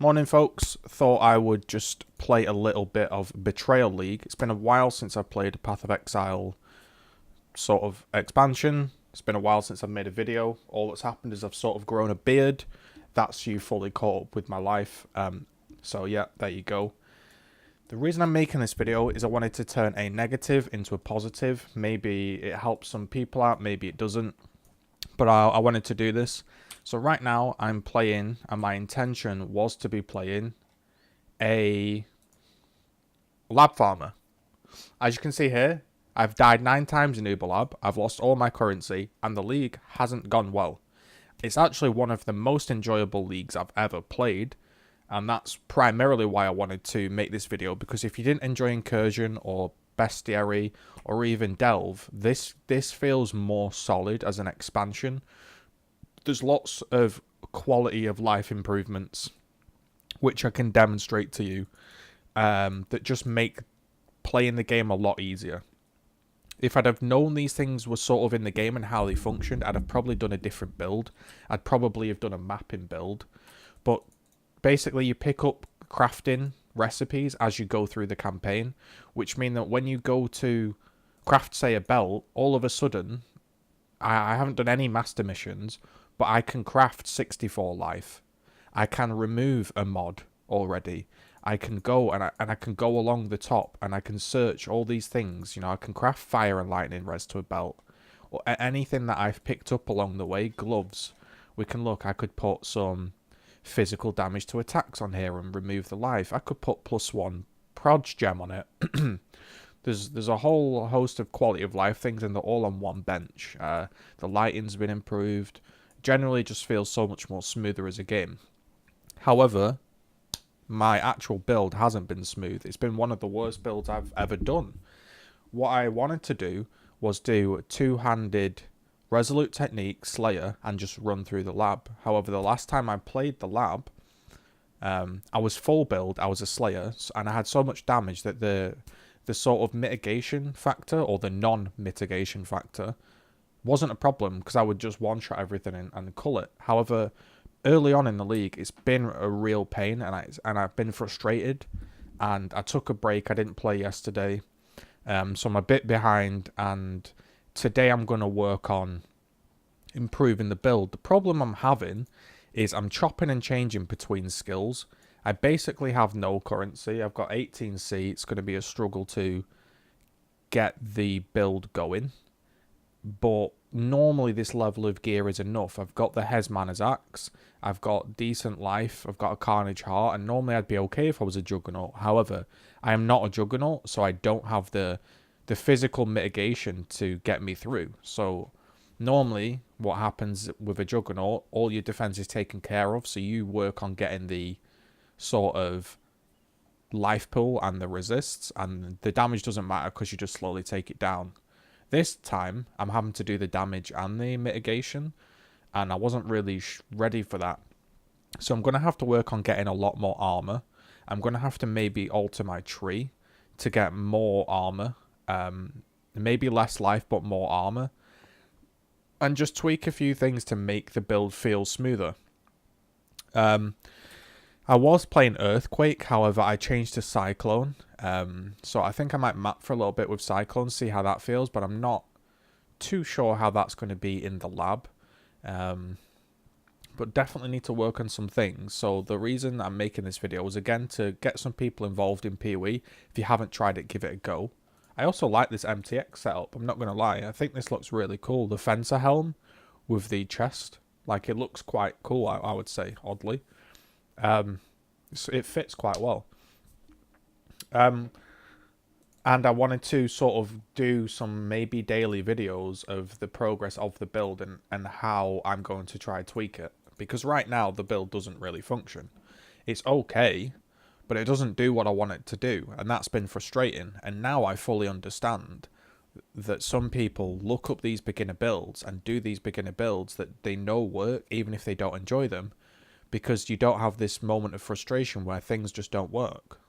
Morning, folks. Thought I would just play a little bit of Betryal League. It's been a while since I've played Path of Exile sort of expansion. It's been a while since I've made a video. All that's happened is I've sort of grown a beard. That's you fully caught up with my life. So yeah, there you go. The reason I'm making this video is I wanted to turn a negative into a positive. Maybe it helps some people out, maybe it doesn't. But I wanted to do this. So right now I'm playing, and my intention was to be playing a lab farmer. As you can see here, I've died 9 times in Uber Lab, I've lost all my currency, and the league hasn't gone well. It's actually one of the most enjoyable leagues I've ever played, and that's primarily why I wanted to make this video, because if you didn't enjoy Incursion or Bestiary or even Delve, this feels more solid as an expansion. There's lots of quality of life improvements which I can demonstrate to you that just make playing the game a lot easier. If I'd have known these things were sort of in the game and how they functioned, I'd have probably done a different build. I'd probably have done a mapping build. But basically you pick up crafting recipes as you go through the campaign, which mean that when you go to craft, say, a belt, all of a sudden, I haven't done any master missions, but I can craft 64 life. I can remove a mod already. I can go and I can go along the top and I can search all these things. You know, I can craft fire and lightning res to a belt. Or anything that I've picked up along the way. Gloves. We can look. I could put some physical damage to attacks on here and remove the life. I could put +1 proj gem on it. There's a whole host of quality of life things, and they're all on one bench. The lighting's been improved. Generally just feels so much more smoother as a game. However, my actual build hasn't been smooth. It's been one of the worst builds I've ever done. What I wanted to do was do a two-handed Resolute Technique Slayer and just run through the lab. However, the last time I played the lab, I was full build, I was a Slayer, and I had so much damage that the sort of mitigation factor, or the non-mitigation factor, wasn't a problem because I would just one-shot everything and cull it. However, early on in the league, it's been a real pain, and I've been frustrated, and I took a break. I didn't play yesterday, so I'm a bit behind, and today I'm going to work on improving the build. The problem I'm having is I'm chopping and changing between skills. I basically have no currency. I've got 18C. It's going to be a struggle to get the build going. But normally this level of gear is enough. I've got the Hezmana's Axe, I've got decent life, I've got a Carnage Heart, and normally I'd be okay if I was a Juggernaut. However, I am not a Juggernaut, so I don't have the physical mitigation to get me through. So normally what happens with a Juggernaut, all your defense is taken care of, so you work on getting the sort of life pool and the resists, and the damage doesn't matter because you just slowly take it down. This time, I'm having to do the damage and the mitigation, and I wasn't really ready for that. So I'm going to have to work on getting a lot more armor. I'm going to have to maybe alter my tree to get more armor. Maybe less life, but more armor. And just tweak a few things to make the build feel smoother. I was playing Earthquake, however, I changed to Cyclone. So I think I might map for a little bit with Cyclone, see how that feels, but I'm not too sure how that's going to be in the lab. But definitely need to work on some things. So the reason I'm making this video is, again, to get some people involved in PoE. If you haven't tried it, give it a go. I also like this MTX setup, I'm not going to lie. I think this looks really cool. The Fencer Helm with the chest, like, it looks quite cool, I would say, oddly. It fits quite well. And I wanted to sort of do some maybe daily videos of the progress of the build and how I'm going to try tweak it. Because right now the build doesn't really function. It's okay, but it doesn't do what I want it to do. And that's been frustrating. And now I fully understand that some people look up these beginner builds and do these beginner builds that they know work, even if they don't enjoy them, because you don't have this moment of frustration where things just don't work.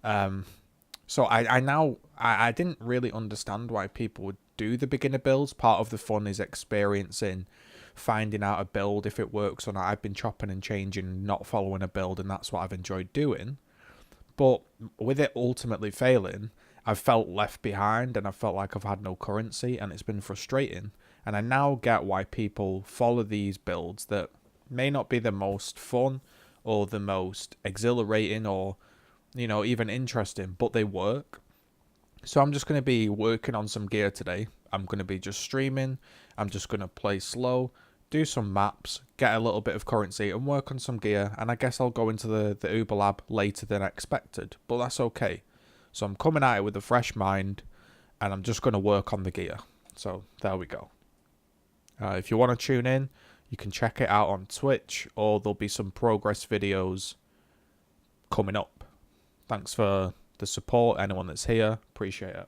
So I didn't really understand why people would do the beginner builds. Part of the fun is experiencing finding out a build, if it works or not. I've been chopping and changing, not following a build, and that's what I've enjoyed doing. But with it ultimately failing, I've felt left behind and I felt like I've had no currency, and it's been frustrating. And I now get why people follow these builds that may not be the most fun or the most exhilarating or, you know, even interesting, but they work. So I'm just going to be working on some gear today. I'm going to be just streaming. I'm just going to play slow, do some maps, get a little bit of currency and work on some gear. And I guess I'll go into the Uber Lab later than expected, but that's okay. So I'm coming at it with a fresh mind and I'm just going to work on the gear. So there we go. If you want to tune in, you can check it out on Twitch, or there'll be some progress videos coming up. Thanks for the support, anyone that's here. Appreciate it.